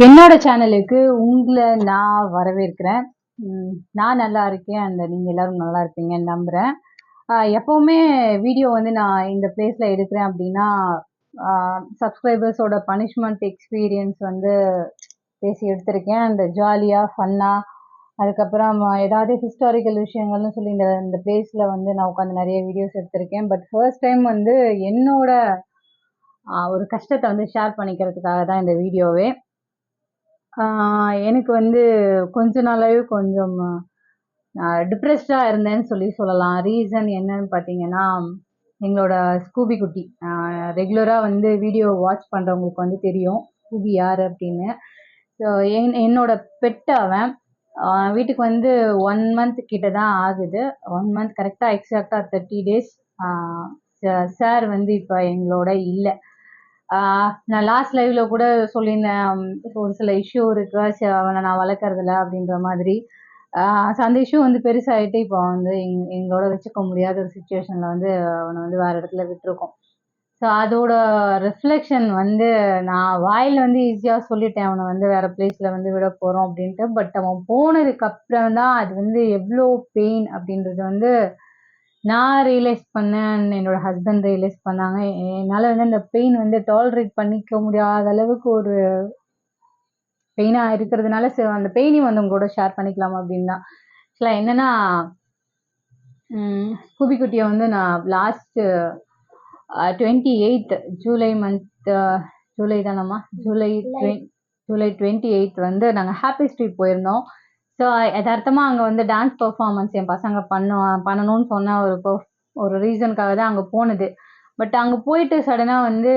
என்னோட சேனலுக்கு உங்களை நான் வரவேற்கிறேன். நான் நல்லா இருக்கேன். நீங்க எல்லாரும் நல்லா இருப்பீங்கன்னு நம்புறேன். எப்பவுமே வீடியோ வந்து நான் இந்த பிளேஸ்ல எடுக்கிறேன் அப்படின்னா, சப்ஸ்கிரைபர்ஸோட பனிஷ்மெண்ட் எக்ஸ்பீரியன்ஸ் வந்து பேசி எடுத்திருக்கேன். அந்த ஜாலியா, ஃபன்னா, அதுக்கப்புறம் ஏதாவது ஹிஸ்டாரிக்கல் விஷயங்கள்னு சொல்லி இந்த இந்த பிளேஸ்ல வந்து நான் உட்காந்து நிறைய வீடியோஸ் எடுத்திருக்கேன். பட் ஃபர்ஸ்ட் டைம் வந்து என்னோட ஒரு கஷ்டத்தை வந்து ஷேர் பண்ணிக்கிறதுக்காக தான் இந்த வீடியோவே. எனக்கு வந்து கொஞ்ச நாளாவே கொஞ்சம் டிப்ரெஸ்டா இருந்தேன்னு சொல்லலாம். ரீசன் என்னன்னு பார்த்தீங்கன்னா, எங்களோட ஸ்கூபி குட்டி. ரெகுலரா வந்து வீடியோ வாட்ச் பண்றவங்களுக்கு வந்து தெரியும். ஸ்கூபி யாரு அப்படின்னு. ஸோ என்னோட பெட் அவன். வீட்டுக்கு வந்து 1 மந்த் கிட்ட தான் ஆகுது. 1 மந்த் கரெக்ட்டா எக்ஸாக்ட்டா 30 டேஸ். ஆ சார் வந்து இப்ப எங்களோட இல்ல. நான் லாஸ்ட் லைவ்ல கூட சொல்லியிருந்தேன். ஒரு சில இஷ்யூ இருக்கு. அவன நான் வளர்க்கறதில்ல அப்படின்ற மாதிரி. அந்த இஷ்யூ வந்து பெருசாயிட்டு இப்போ வந்து எங்களோட வச்சுக்க முடியாத ஒரு சிச்சுவேஷன்ல வந்து அவன வந்து வேற இடத்துல விட்டுருக்கோம். ஸோ அதோட ரிஃப்ளெக்ஷன் வந்து நான் வாயில வந்து ஈஸியா சொல்லிட்டேன். அவன வந்து வேற பிளேஸ்ல வந்து விட போறோம் அப்படின்ட்டு. பட் அவன் போனதுக்கு அப்புறம் தான் அது வந்து எவ்ளோ பெயின் அப்படின்றது வந்து நான் ரியலைஸ் பண்ணேன். என்னோட ஹஸ்பண்ட் ரியலைஸ் பண்ணாங்க. என்னால வந்து அந்த பெயின் வந்து டாலரேட் பண்ணிக்க முடியாத அளவுக்கு ஒரு பெயினா இருக்கிறதுனால, அந்த பெயினையும் வந்து உங்க கூட ஷேர் பண்ணிக்கலாம் அப்படின்னு தான். ஆக்சுவலா என்னன்னா, ஸ்கூபி குட்டிய வந்து நான் last 28th July month, July தானம்மா? ஜூலை 28th வந்து நாங்க ஹாப்பி ஸ்ட்ரீட் போயிருந்தோம். ஸோ எதார்த்தமா அங்க வந்து டான்ஸ் பெர்ஃபார்மன்ஸ் என் பசங்க பண்ணணும்னு சொன்ன ஒரு ரீசனுக்காக தான் அங்க போனது. பட் அங்க போயிட்டு சடனா வந்து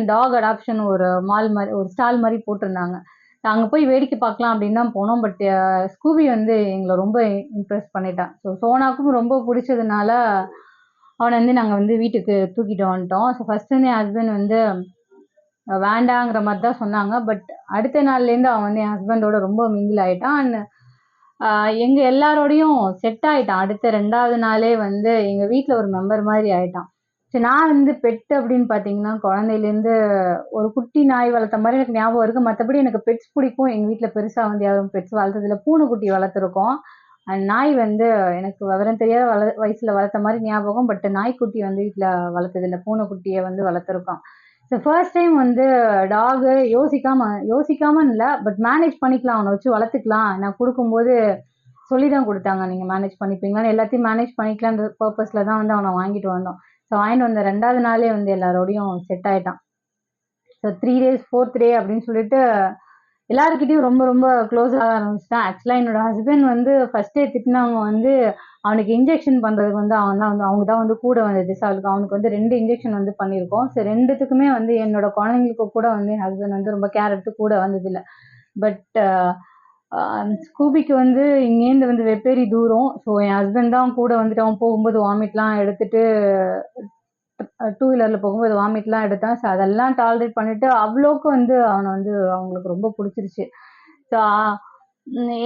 டாக் அடாப்ஷன் ஒரு மால் மாரி, ஒரு ஸ்டால் மாரி போட்டிருந்தாங்க. அங்க போய் வேடிக்கை பார்க்கலாம் அப்படின்னு தான் போனோம். பட் ஸ்கூபி வந்து எங்கள ரொம்ப இம்ப்ரெஸ் பண்ணிட்டான். ஸோ சோனாக்கும் ரொம்ப பிடிச்சதுனால, அவன வந்து நாங்க வந்து வீட்டுக்கு தூக்கிட்டு வந்துட்டோம். ஸோ ஃபர்ஸ்ட் வந்து என் ஹஸ்பண்ட் வந்து வேண்டாங்கிற மாரி தான் சொன்னாங்க. பட் அடுத்த நாள்லேருந்து அவன் வந்து என் ஹஸ்பண்டோட ரொம்ப மிங்கிள் ஆயிட்டான். அண்ட் எங்க எல்லாரோடையும் செட் ஆயிட்டான். அடுத்த 2வது நாளே வந்து எங்க வீட்ல ஒரு மெம்பர் மாரி ஆயிட்டான். சரி, நான் வந்து பெட் அப்படின்னு பார்த்தீங்கன்னா, குழந்தையிலேருந்து ஒரு குட்டி நாய் வளர்த்த மாரி எனக்கு ஞாபகம் இருக்கு. மத்தபடி எனக்கு பெட்ஸ் பிடிக்கும். எங்க வீட்ல பெருசா வந்து யாரும் பெட்ஸ் வளர்த்ததில்ல. பூனைக்குட்டி வளர்த்துருக்கோம். நாய் வந்து எனக்கு விவரம் தெரியாத வயசுல வளர்த்த மாரி ஞாபகம். பட் நாய்க்குட்டி வந்து வீட்ல வளர்த்ததில்ல. பூனைக்குட்டிய வந்து வளர்த்துருக்கோம். ஸோ ஃபர்ஸ்ட் டைம் வந்து டாகு யோசிக்காமன்னு இல்ல. பட் மேனேஜ் பண்ணிக்கலாம். அவன வச்சு வளர்த்துக்கலாம். நான் குடுக்கும்போது சொல்லி தான் குடுத்தாங்க. நீங்க மேனேஜ் பண்ணிப்பீங்களான்னு. எல்லாத்தையும் மேனேஜ் பண்ணிக்கலான்ற பர்ப்பஸ்ல தான் வந்து அவன வாங்கிட்டு வந்தோம். ஸோ வாங்கிட்டு வந்த 2வது நாளே வந்து எல்லாரோடையும் செட் ஆயிட்டான். ஸோ 3 டேஸ், 4த் டே அப்படின்னு சொல்லிட்டு எல்லார்கிட்டயும் ரொம்ப ரொம்ப க்ளோஸ் ஆக ஆரம்பிச்சுட்டான். ஆக்சுவலா என்னோட ஹஸ்பண்ட் வந்து ஃபர்ஸ்ட்டே திட்டுனவங்க வந்து, அவனுக்கு இன்ஜெக்ஷன் பண்றதுக்கு வந்து அவங்க தான் வந்து கூட வந்தது. ஸோ அவனுக்கு வந்து 2 இன்ஜெக்ஷன் வந்து பண்ணியிருக்கோம். ஸோ 2த்துக்குமே வந்து என்னோட குழந்தைங்களுக்கு கூட வந்து என் ஹஸ்பண்ட் வந்து ரொம்ப கேர் எடுத்து கூட வந்ததில்ல. பட் ஸ்கூபிக்கு வந்து இங்கேருந்து வந்து வெப்பேரி தூரம். ஸோ என் ஹஸ்பண்ட் தான் கூட வந்துட்டு, அவன் போகும்போது வாமிட்லாம் எடுத்துட்டு, டூ வீலர்ல போகும்போது வாமிட்லாம் எடுத்தான். ஸோ அதெல்லாம் டாலரேட் பண்ணிட்டு அவ்வளோக்கு வந்து அவன வந்து அவங்களுக்கு ரொம்ப புடிச்சிருச்சு. ஸோ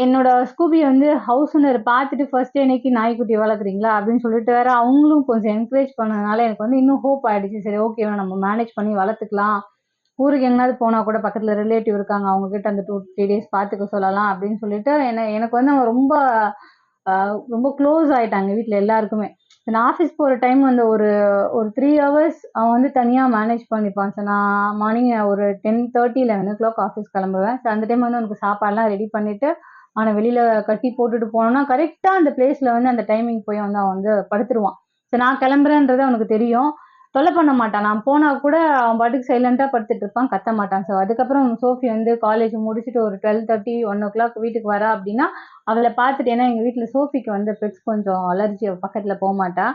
என்னோட ஸ்கூபிய வந்து ஹவுஸ் ஓனர் பார்த்துட்டு ஃபர்ஸ்ட் டே அன்னைக்கு நாய்க்குட்டி வளர்க்குறீங்களா? அப்படின்னு சொல்லிட்டு வேற அவங்களும் கொஞ்சம் என்கரேஜ் பண்ணதுனால எனக்கு வந்து இன்னும் ஹோப் ஆயிடுச்சு. சரி, ஓகே, நம்ம மேனேஜ் பண்ணி வளர்த்துக்கலாம். ஊருக்கு எங்கனாவது போனா கூட பக்கத்துல ரிலேட்டிவ் இருக்காங்க. அவங்க கிட்ட அந்த 2, 3 டேஸ் பார்த்துக்க சொல்லலாம் அப்படின்னு சொல்லிட்டு எனக்கு வந்து அவன் ரொம்ப ரொம்ப க்ளோஸ் ஆயிட்டாங்க வீட்ல எல்லாருக்குமே. நான் ஆஃபீஸ் போற டைம் வந்து ஒரு ஒரு 3 ஹவர்ஸ் அவன் வந்து தனியா மேனேஜ் பண்ணிப்பான். ஸோ நான் மார்னிங் ஒரு 10:30, 11:00 ஆஃபீஸ் கிளம்புவேன். ஸோ அந்த டைம் வந்து அவனுக்கு சாப்பாடுலாம் ரெடி பண்ணிட்டு, அவன வெளியில கட்டி போட்டுட்டு போனோம்னா, கரெக்ட்டா அந்த பிளேஸ்ல வந்து அந்த டைமிங் போய் வந்து அவன் வந்து படுத்துருவான். ஸோ நான் கிளம்புறேன்றது அவனுக்கு தெரியும். தொல்ல பண்ண மாட்டான். நான் போனா கூட அவன் பாட்டுக்கு சைலன்ட்டா படுத்துட்டு இருப்பான். கத்த மாட்டான். ஸோ அதுக்கப்புறம் சோஃபி வந்து காலேஜ் முடிச்சுட்டு ஒரு 12:30, 1:00 வீட்டுக்கு வரா அப்படின்னா, அவள பார்த்துட்டு, ஏன்னா எங்க வீட்ல சோஃபிக்கு வந்து பெட்ஸ் கொஞ்சம் அலர்ஜி. அவ பக்கத்துல போமாட்டா.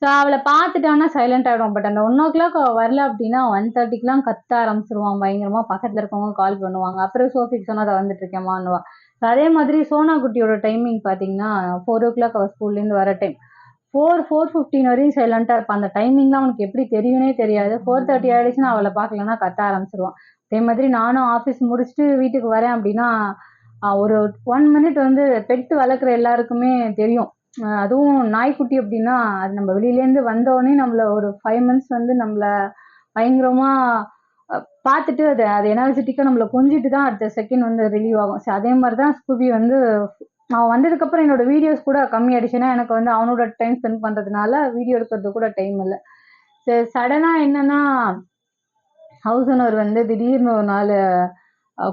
ஸோ அவள பார்த்துட்டான்னா சைலண்ட் ஆயிடுவான். பட் அந்த 1:00 அவ வரல அப்படின்னா 1:30க்குலாம் கத்த ஆரம்பிச்சுருவான் பயங்கரமா. பக்கத்துல இருக்கவங்க கால் பண்ணுவாங்க. அப்புறம் சோஃபிக்கு சொன்னா, "இதோ வந்துட்டு இருக்கேன்மான்னுவா." ஸோ அதே மாதிரி சோனா குட்டியோட டைமிங் பார்த்தீங்கன்னா, 4:00 அவ ஸ்கூல்லேருந்து வர டைம். 4:15 வரையும் சைலண்டா இருப்பான். அந்த டைமிங்லாம் அவனுக்கு எப்படி தெரியும்னே தெரியாது. 4:30 ஆயிடுச்சுன்னா அவள பார்க்கலன்னா கத்த ஆரம்பிச்சுருவான். அதே மாதிரி நானும் ஆஃபீஸ் முடிச்சுட்டு வீட்டுக்கு வரேன் அப்படின்னா, ஒரு 1 மினிட் வந்து பெட் வளர்க்குற எல்லாருக்குமே தெரியும். அதுவும் நாய்க்குட்டி அப்படின்னா, அது நம்ம வெளியிலேருந்து வந்தோனே நம்மள ஒரு 5 மினிட்ஸ் வந்து நம்மள பயங்கரமா பார்த்துட்டு அது எனர்ஜெட்டிக்காக நம்மளை கொஞ்சிட்டு தான் அடுத்த செகண்ட் வந்து ரிலீவ் ஆகும். ஸோ அதே மாதிரி தான் ஸ்கூபி வந்து அவன் வந்ததுக்கப்புறம் என்னோட வீடியோஸ் கூட கம்மியாயிடுச்சுன்னா எனக்கு வந்து அவனோட டைம் ஸ்பெண்ட் பண்ணுறதுனால வீடியோ எடுக்கிறது கூட டைம் இல்லை. சரி சடனாக என்னன்னா ஹவுஸ் ஓனர் வந்து திடீர்னு ஒரு நாள்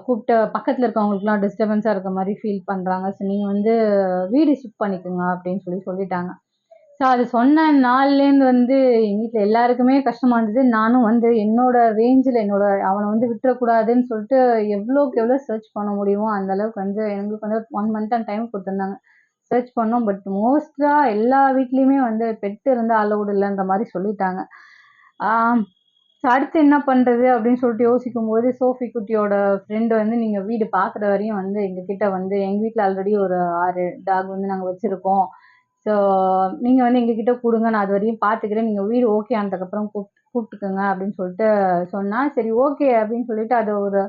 கூப்பிட்டு பக்கத்தில் இருக்கவங்களுக்குலாம் டிஸ்டர்பன்ஸாக இருக்க மாதிரி ஃபீல் பண்ணுறாங்க. ஸோ நீங்கள் வந்து வீடு ஷிஃப்ட் பண்ணிக்கோங்க அப்படின்னு சொல்லிட்டாங்க. ஸோ அது சொன்ன நாள்லேருந்து வந்து எங்கள் வீட்டில் எல்லாருக்குமே கஷ்டமா இருந்தது. நானும் வந்து என்னோட ரேஞ்சில் அவனை வந்து விட்டுறக்கூடாதுன்னு சொல்லிட்டு எவ்வளோக்கு எவ்வளோ சர்ச் பண்ண முடியுமோ அந்த அளவுக்கு வந்து எங்களுக்கு வந்து 1 மந்த் தான் டைம் கொடுத்துருந்தாங்க. சர்ச் பண்ணோம். பட் மோஸ்ட்டாக எல்லா வீட்லேயுமே வந்து பெட்டு இருந்தால் அலவுட் இல்லைன்ற மாதிரி சொல்லிட்டாங்க. ஸோ அடுத்து என்ன பண்ணுறது அப்படின்னு சொல்லிட்டு யோசிக்கும்போது சோஃபி குட்டியோட ஃப்ரெண்டு வந்து நீங்கள் வீடு பார்க்குற வரையும் வந்து எங்ககிட்ட வந்து எங்கள் வீட்டில் ஆல்ரெடி ஒரு 6 டாக் வந்து நாங்கள் வச்சுருக்கோம். ஸோ நீங்கள் வந்து எங்ககிட்ட கொடுங்க, நான் அது வரையும் பார்த்துக்கிறேன், நீங்கள் வீடு ஓகே ஆனதுக்கப்புறம் கூப்பிட்டுக்குங்க அப்படின்னு சொல்லிட்டு சொன்னால் சரி ஓகே அப்படின்னு சொல்லிட்டு அதை ஒரு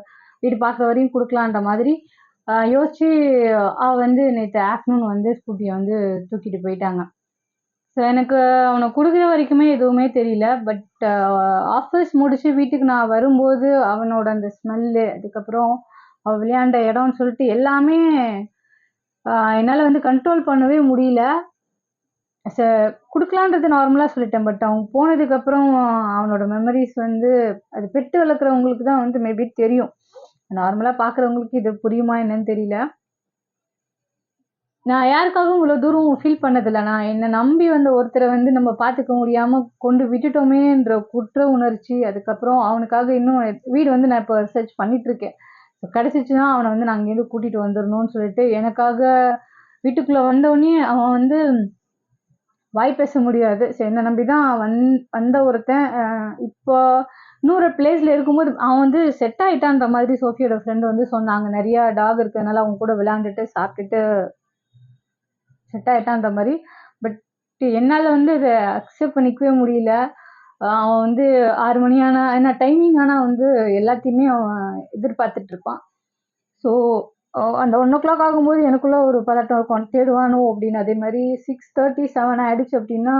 வீடு பார்க்குற வரையும் கொடுக்கலான்ற மாதிரி யோசிச்சு வந்து நேற்று ஆஃப்டர்நூன் வந்து ஸ்கூட்டியை வந்து தூக்கிட்டு போயிட்டாங்க. ஸோ எனக்கு அவனை கொடுக்குற வரைக்குமே எதுவுமே தெரியல. பட் ஆஃபீஸ் முடிச்சு வீட்டுக்கு நான் வரும்போது அவனோட அந்த ஸ்மெல்லு, அதுக்கப்புறம் அவன் விளையாண்ட இடம்னு சொல்லிட்டு எல்லாமே என்னால் வந்து கண்ட்ரோல் பண்ணவே முடியல. கொடுக்கலான்றது நார்மலாக சொல்லிட்டேன். பட் அவன் போனதுக்கப்புறம் அவனோட மெமரிஸ் வந்து அது பெட்டு வளர்க்குறவங்களுக்கு தான் வந்து மேபி தெரியும். நார்மலாக பார்க்குறவங்களுக்கு இது புரியுமா என்னன்னு தெரியல. நான் யாருக்காகவும் இவ்வளோ தூரம் ஃபீல் பண்ணதில்ல. நான் என்னை நம்பி வந்த ஒருத்தரை வந்து நம்ம பார்த்துக்க முடியாமல் கொண்டு விட்டுட்டோமேன்ற குற்ற உணர்ச்சி, அதுக்கப்புறம் அவனுக்காக இன்னும் வீடு வந்து நான் இப்போ ரிசர்ச் பண்ணிகிட்ருக்கேன். கிடச்சிச்சுன்னா அவனை வந்து நான் அங்கேருந்து கூட்டிகிட்டு வந்துடணும்னு சொல்லிட்டு எனக்காக வீட்டுக்குள்ளே வந்தோடனே அவன் வந்து வாய் பேச முடியாது. ஸோ என்னை நம்பி தான் வந்த ஒருத்தன் இப்போ இன்னொரு பிளேஸில் இருக்கும்போது அவன் வந்து செட் ஆகிட்டான்ற மாதிரி சோஃபியோட ஃப்ரெண்டு வந்து சொன்னாங்க. நிறையா டாக் இருக்கிறதுனால அவங்க கூட விளையாண்டுட்டு சாப்பிட்டுட்டு செட் ஆகிட்டான்ற மாதிரி. பட் என்னால் வந்து இதை அக்செப்ட் பண்ணிக்கவே முடியல. அவன் வந்து 6 மணி ஆனால் ஏன்னா டைமிங் ஆனால் வந்து எல்லாத்தையுமே அவன் எதிர்பார்த்துட்ருப்பான். ஸோ அந்த 1:00 ஆகும்போது எனக்குள்ள ஒரு பதட்டம் இருக்கும், தேடுவானோ அப்படின்னு. அதே மாதிரி 6:30, 7 ஆயிடுச்சு அப்படின்னா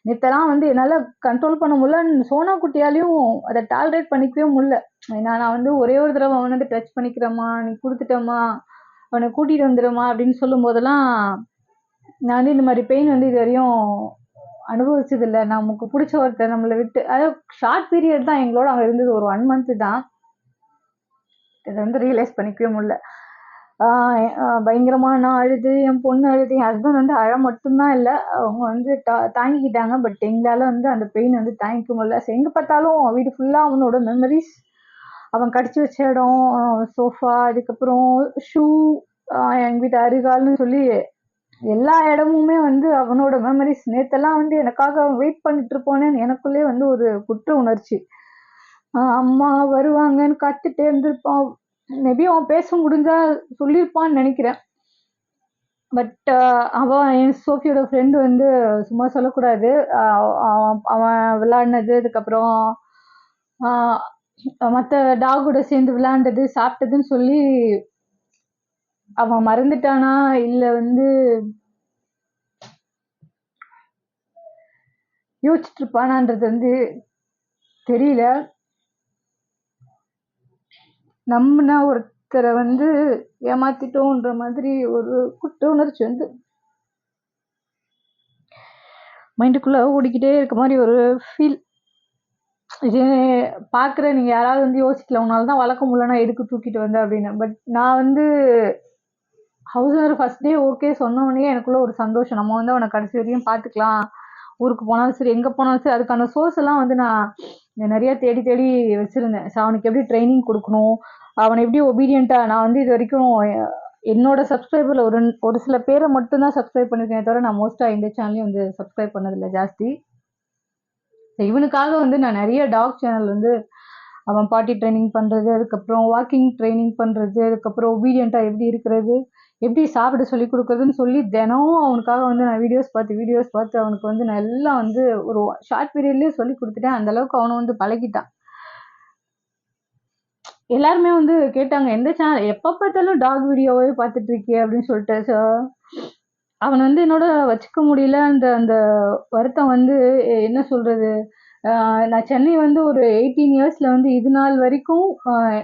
நேற்றெல்லாம் வந்து என்னால் கண்ட்ரோல் பண்ண முடியல. சோனா குட்டியாலையும் அதை டாலரேட் பண்ணிக்கவே முடியல. ஏன்னா நான் வந்து ஒரே ஒரு தடவை அவன் வந்து டச் பண்ணிக்கிறேம்மா, நீ கொடுத்துட்டம்மா, அவனை கூட்டிகிட்டு வந்துடுமா அப்படின்னு சொல்லும் போதெல்லாம் நான் வந்து இந்த மாதிரி பெயின் வந்து இது வரையும் அனுபவிச்சதில்லை. நமக்கு பிடிச்ச ஒருத்தர் நம்மளை விட்டு, அதாவது ஷார்ட் பீரியட் தான் எங்களோட அவன் இருந்தது, ஒரு 1 மந்த் தான். இதை வந்து ரியலைஸ் பண்ணிக்கவே முடியல. பயங்கரமா நான் அழுது, என் பொண்ணு அழுது, என் ஹஸ்பண்ட் வந்து அழ மட்டும்தான் இல்லை, அவங்க வந்து தாங்கிக்கிட்டாங்க. பட் எங்களால் வந்து அந்த பெயின் வந்து தாங்கிக்க முடியல. ஸோ எங்கே பார்த்தாலும் வீடு ஃபுல்லாக அவனோட மெமரிஸ், அவன் கடிச்சு வச்ச இடம், சோஃபா, அதுக்கப்புறம் ஷூ, எங்கள் வீட்டு அருகால்னு சொல்லி எல்லா இடமுமே வந்து அவனோட மெமரிஸ். நேத்தெல்லாம் வந்து எனக்காக வெயிட் பண்ணிட்டு இருப்போனேன்னு எனக்குள்ளே வந்து ஒரு குற்ற உணர்ச்சி. அம்மா வருவாங்கன்னு காத்துட்டே இருந்திருப்பான். மேபி அவன் பேச முடிஞ்சா சொல்லியிருப்பான்னு நினைக்கிறேன். பட் அவன் என் சோஃபியோட ஃப்ரெண்டு வந்து சும்மா சொல்லக்கூடாது. அவன் விளையாடினது, அதுக்கப்புறம் மற்ற டாகோட சேர்ந்து விளையாண்டது, சாப்பிட்டதுன்னு சொல்லி அவன் மறந்துட்டானா இல்லை வந்து யோசிச்சுட்டு இருப்பானான்றது வந்து தெரியல. நம்பினா ஒருத்தரை வந்து ஏமாத்திட்டோன்ற மாதிரி ஒரு குற்ற உணர்ச்சி வந்து மைண்டுக்குள்ள ஓடிக்கிட்டே இருக்க மாதிரி ஒரு ஃபீல். இது பார்க்குற நீங்கள் யாராவது வந்து யோசிக்கல, உன்னால தான் வளர்க்க முடியலன்னா எதுக்கு தூக்கிட்டு வந்த அப்படின்னு. பட் நான் வந்து house owner first day okay சொன்னோடனே எனக்குள்ள ஒரு சந்தோஷம். நம்ம வந்து அவனை கடைசி வரையும் பார்த்துக்கலாம், ஊருக்கு போனாலும் சரி எங்கே போனாலும் சரி. அதுக்கான சோர்ஸ் எல்லாம் வந்து நான் நிறைய தேடி தேடி வச்சுருந்தேன். ஸோ அவனுக்கு எப்படி ட்ரைனிங் கொடுக்கணும், அவனை எப்படி ஒபீடியண்ட்டாக. நான் வந்து இது வரைக்கும் என்னோட சப்ஸ்கிரைபரில் ஒரு சில பேரை மட்டும்தான் சப்ஸ்கிரைப் பண்ணியிருக்கேன் தவிர நான் மோஸ்ட்டாக எந்த சேனலையும் வந்து சப்ஸ்கிரைப் பண்ணதில்லை ஜாஸ்தி. இவனுக்காக வந்து நான் நிறைய டாக் சேனல் வந்து அவன் பாட்டி ட்ரைனிங் பண்ணுறது, அதுக்கப்புறம் வாக்கிங் ட்ரைனிங் பண்ணுறது, அதுக்கப்புறம் ஒபீடியண்ட்டாக எப்படி இருக்கிறது, எப்படி சாப்பிட சொல்லி கொடுக்குறதுன்னு சொல்லி தினமும் அவனுக்காக வந்து நான் வீடியோஸ் பார்த்து அவனுக்கு வந்து நான் எல்லாம் வந்து ஒரு ஷார்ட் பீரியட்லேயே சொல்லி கொடுத்துட்டேன். அந்தளவுக்கு அவனை வந்து பழகிட்டான். எல்லாருமே வந்து கேட்டாங்க, எந்த சேனல் எப்போ பார்த்தாலும் டாக் வீடியோவே பார்த்துட்டு இருக்கியே அப்படின்னு சொல்லிட்டு. ஸோ அவன் வந்து என்னோட வச்சுக்க முடியல. அந்த அந்த வருத்தம் வந்து என்ன சொல்கிறது, நான் சென்னை வந்து ஒரு 18 இயர்ஸ்ல வந்து இது நாள் வரைக்கும்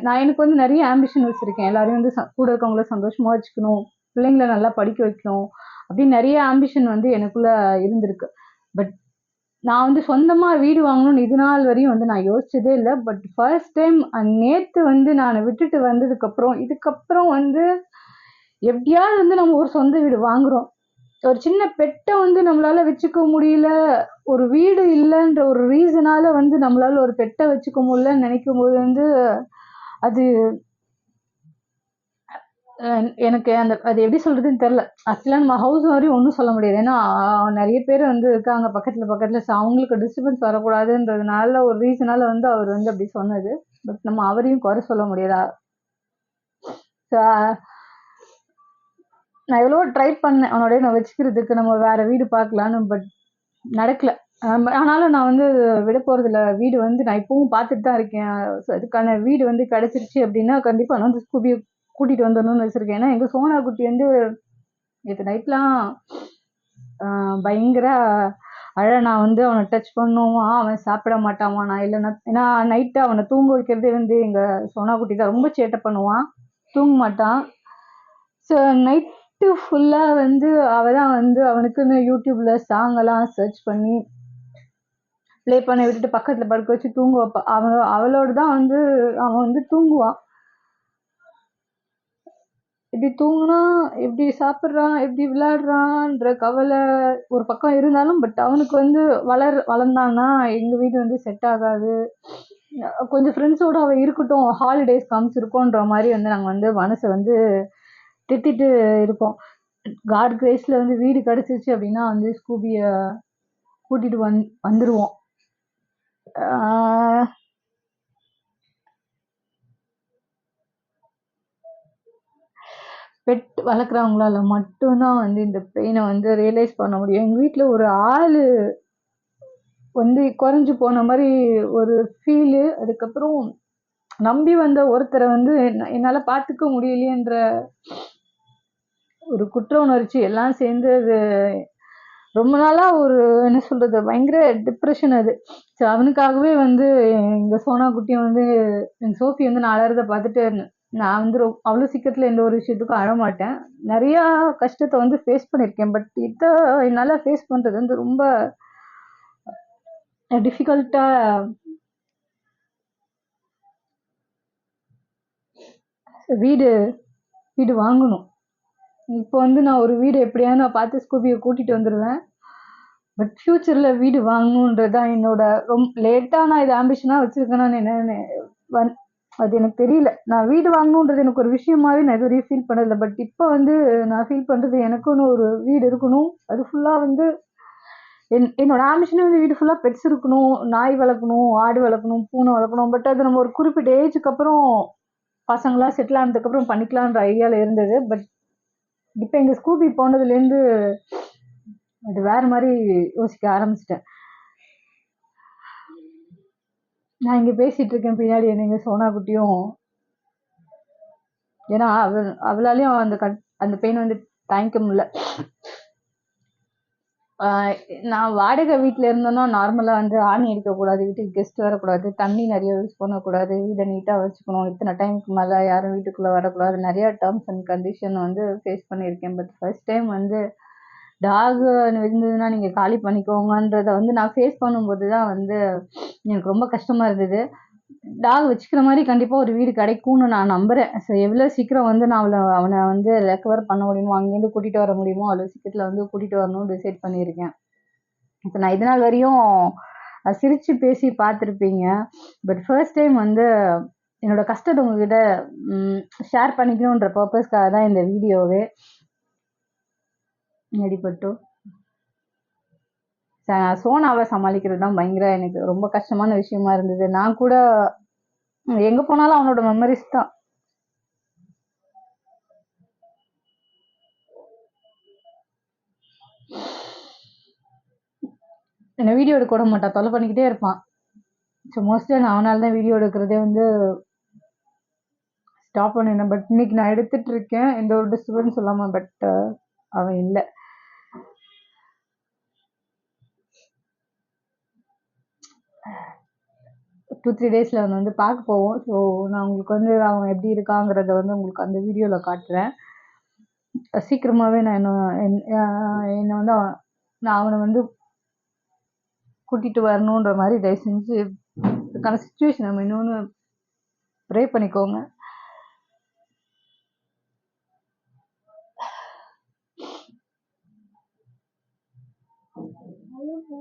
நான் எனக்கு வந்து நிறைய ஆம்பிஷன் வச்சிருக்கேன். எல்லாரையும் வந்து கூட இருக்கவங்கள சந்தோஷமா வச்சுக்கணும், பிள்ளைங்கள நல்லா படிக்க வைக்கணும் அப்படின்னு நிறைய ஆம்பிஷன் வந்து எனக்குள்ள இருந்திருக்கு. பட் நான் வந்து சொந்தமா வீடு வாங்கணும்னு இது நாள் வரையும் வந்து நான் யோசிச்சதே இல்லை. பட் ஃபர்ஸ்ட் டைம் நேத்து வந்து நான் விட்டுட்டு வந்ததுக்கு அப்புறம் இதுக்கப்புறம் வந்து எப்படியாவது வந்து நம்ம ஒரு சொந்த வீடு வாங்குறோம். ஒரு சின்ன பெட்டை வந்து நம்மளால வச்சுக்க முடியல, ஒரு வீடு இல்லைன்ற ஒரு ரீசனால வந்து நம்மளால ஒரு பெட்டை வச்சுக்க முடியலன்னு நினைக்கும் போது வந்து அது எனக்கு அந்த அது எப்படி சொல்றதுன்னு தெரியல. ஆக்சுவலா நம்ம ஹவுஸ் வரையும் ஒன்றும் சொல்ல முடியாது. ஏன்னா நிறைய பேர் வந்து இருக்காங்க பக்கத்துல பக்கத்துல. ஸோ அவங்களுக்கு டிஸ்டர்பன்ஸ் வரக்கூடாதுன்றதுனால ஒரு ரீசனால வந்து அவர் வந்து அப்படி சொன்னது. பட் நம்ம அவரையும் குறை சொல்ல முடியாதா. ஸோ நான் எவ்வளோ ட்ரை பண்ணேன் அவனோடய நான் வச்சுக்கிறதுக்கு, நம்ம வேற வீடு பார்க்கலான்னு. பட் நடக்கல. ஆனாலும் நான் வந்து விட போறதில்ல. வீடு வந்து நான் இப்பவும் பார்த்துட்டு தான் இருக்கேன். ஸோ அதுக்கான வீடு வந்து கிடைச்சிருச்சு அப்படின்னா கண்டிப்பா நான் வந்து ஸ்கூபிய கூட்டிட்டு வந்துடணும்னு வச்சிருக்கேன். ஏன்னா எங்க சோனா குட்டி வந்து நேற்று நைட்லாம் பயங்கர நான் வந்து அவனை டச் பண்ணுவான், அவன் சாப்பிட மாட்டாமா. நான் இல்லைன்னா ஏன்னா நைட்டு அவனை தூங்க வைக்கிறதே வந்து எங்க சோனா குட்டி தான். ரொம்ப சேட்டை பண்ணுவான், தூங்க மாட்டான். ஸோ நைட்டு ஃபுல்லாக வந்து அவள் தான் வந்து அவனுக்குன்னு யூடியூப்ல சாங் எல்லாம் சர்ச் பண்ணி ப்ளே பண்ண விட்டுட்டு பக்கத்தில் படுக்க வச்சு தூங்க வைப்பா. அவளோட தான் வந்து அவன் வந்து தூங்குவான். எப்படி தூங்குனா, எப்படி சாப்பிட்றான், எப்படி விளையாடுறான்ற கவலை ஒரு பக்கம் இருந்தாலும், பட் அவனுக்கு வந்து வளர்ந்தான்னா எங்கள் வீடு வந்து செட் ஆகாது. கொஞ்சம் ஃப்ரெண்ட்ஸோட அவள் இருக்கட்டும், ஹாலிடேஸ் காமிச்சிருக்கோன்ற மாதிரி வந்து நாங்கள் வந்து மனசை வந்து திட்டிட்டு இருப்போம். காட் கிரேஸ்ல வந்து வீடு கிடைச்சிருச்சு அப்படின்னா வந்து ஸ்கூபிய கூட்டிட்டு வந்துருவோம். பெட் வளர்க்குறவங்களால மட்டும்தான் வந்து இந்த பெயினை வந்து ரியலைஸ் பண்ண முடியும். எங்கள் வீட்டில் ஒரு ஆள் வந்து குறைஞ்சு போன மாதிரி ஒரு ஃபீலு. அதுக்கப்புறம் நம்பி வந்த ஒருத்தரை வந்து என்னால் பார்த்துக்க முடியலையேன்ற ஒரு குற்ற உணர்ச்சி எல்லாம் சேர்ந்து அது ரொம்ப நாளாக ஒரு என்ன சொல்கிறது பயங்கர டிப்ரெஷன் அது. ஸோ அவனுக்காகவே வந்து எங்கள் சோனா குட்டியை வந்து எங்கள் சோஃபி வந்து நான் அழறதை பார்த்துட்டு நான் வந்து அவ்வளோ சீக்கிரத்தில் எந்த ஒரு விஷயத்துக்கும் அழமாட்டேன். நிறையா கஷ்டத்தை வந்து ஃபேஸ் பண்ணியிருக்கேன். பட் இதை என்னால் ஃபேஸ் பண்ணுறது வந்து ரொம்ப டிஃபிகல்ட்டாக. வீடு வீடு வாங்கணும். இப்போ வந்து நான் ஒரு வீடு எப்படியாவது நான் பார்த்து ஸ்கூபியை கூட்டிகிட்டு வந்துடுவேன். பட் ஃப்யூச்சரில் வீடு வாங்கணுன்றது தான் என்னோட ரொம்ப லேட்டாக நான் இது ஆம்பிஷனாக வச்சுருக்கேன்னு என்னென்னு அது எனக்கு தெரியல. நான் வீடு வாங்கணுன்றது எனக்கு ஒரு விஷயமாவே நான் எதுவும் ஃபீல் பண்ணதில்லை. பட் இப்போ வந்து நான் ஃபீல் பண்ணுறது எனக்குன்னு ஒரு வீடு இருக்கணும். அது ஃபுல்லாக வந்து என்னோட ஆம்பிஷனே வந்து வீடு ஃபுல்லாக பெட்ஸ் இருக்கணும், நாய் வளர்க்கணும், ஆடு வளர்க்கணும், பூனை வளர்க்கணும். பட் அது நம்ம ஒரு குறிப்பிட்ட ஏஜுக்கு அப்புறம் பசங்களாம் செட்டில் ஆனதுக்கப்புறம் பண்ணிக்கலான்ற ஐடியாவில் இருந்தது. பட் இப்போ எங்கள் ஸ்கூபி போனதுலேருந்து அது வேற மாதிரி யோசிக்க ஆரம்பிச்சிட்டேன். நான் இங்கே பேசிட்டு இருக்கேன், பின்னாடி என்னங்க சோனா குட்டியும். ஏன்னா அவளாலையும் அந்த பெயின் வந்து தாங்கிக்க முடியல. நான் வாடகை வீட்டில் இருந்தோன்னா நார்மலாக வந்து ஆணி அடிக்கக்கூடாது, வீட்டுக்கு கெஸ்ட் வரக்கூடாது, தண்ணி நிறைய யூஸ் பண்ணக்கூடாது, வீடை நீட்டாக வச்சுக்கணும், இத்தனை டைமுக்கு மேலே யாரும் வீட்டுக்குள்ளே வரக்கூடாது, நிறையா டேர்ம்ஸ் அண்ட் கண்டிஷன் வந்து ஃபேஸ் பண்ணியிருக்கேன். பட் ஃபர்ஸ்ட் டைம் வந்து டாக் இருந்ததுன்னா நீங்கள் காலி பண்ணிக்கோங்கன்றதை வந்து நான் ஃபேஸ் பண்ணும்போது தான் வந்து எனக்கு ரொம்ப கஷ்டமாக இருந்தது. டாக் வச்சுக்கிற மாதிரி கண்டிப்பாக ஒரு வீடு கிடைக்கும்னு நான் நம்புகிறேன். ஸோ எவ்வளோ சீக்கிரம் வந்து நான் அவனை வந்து ரெக்கவர் பண்ண முடியுமோ, அங்கேருந்து கூட்டிகிட்டு வர முடியுமோ அவ்வளோ சீக்கிரத்தில் வந்து கூட்டிகிட்டு வரணும்னு டிசைட் பண்ணியிருக்கேன். இப்போ நான் இது நாள் வரையும் சிரித்து பேசி பார்த்துருப்பீங்க. பட் ஃபர்ஸ்ட் டைம் வந்து என்னோட கஷ்டத்தை உங்ககிட்ட ஷேர் பண்ணிக்கணுன்ற பர்பஸ்க்காக தான் இந்த வீடியோவே. நடிப்பட்டு சோனாவை சமாளிக்கிறது தான் பயங்கர எனக்கு ரொம்ப கஷ்டமான விஷயமா இருந்தது. நான் கூட எங்கே போனாலும் அவனோட மெமரிஸ் தான். என்னை வீடியோ எடுக்க விட மாட்டான், தொலை பண்ணிக்கிட்டே இருப்பான். ஸோ மோஸ்ட்லி நான் அவனால தான் வீடியோ எடுக்கிறதே வந்து ஸ்டாப் பண்ணிடுறேன். பட் இன்னைக்கு நான் எடுத்துட்டு இருக்கேன், எந்த ஒரு டிஸ்டர்பன்ஸ் இல்லாமல். பட் அவன் இல்லை. 2-3 டேஸில் வந்து பார்க்க போவோம். ஸோ நான் உங்களுக்கு வந்து அவன் எப்படி இருக்காங்கிறத வந்து உங்களுக்கு அந்த வீடியோவில் காட்டுறேன். சீக்கிரமாகவே நான் என்னை வந்து நான் அவனை வந்து கூட்டிகிட்டு வரணுன்ற மாதிரி தயவு செஞ்சு இதுக்கான சுச்சுவேஷன் நம்ம இன்னொன்று ப்ரே பண்ணிக்கோங்க.